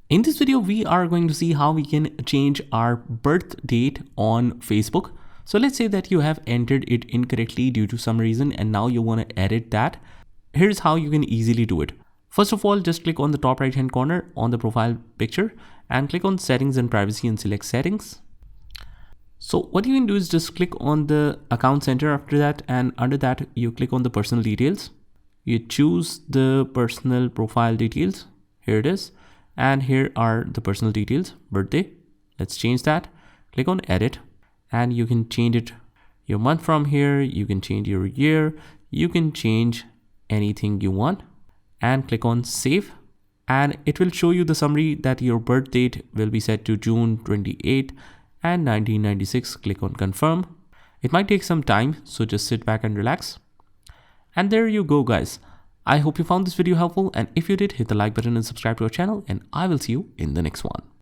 In this video, we are going to see how we can change our birth date on Facebook. So let's say that you have entered it incorrectly due to some reason and now you want to edit that. Here's how you can easily do it. First of all, just click on the top right hand corner on the profile picture and click on settings and privacy and select settings. So what you can do is just click on the account center after that, and under that you click on the personal details. You choose the personal profile details. Here it is. And here are the personal details, birthday. Let's change that. Click on edit and you can change it your month from here. You can change your year. You can change anything you want and click on save. And it will show you the summary that your birth date will be set to June 28 and 1996. Click on confirm. It might take some time, so just sit back and relax. And there you go, guys. I hope you found this video helpful, and if you did, hit the like button and subscribe to our channel, and I will see you in the next one.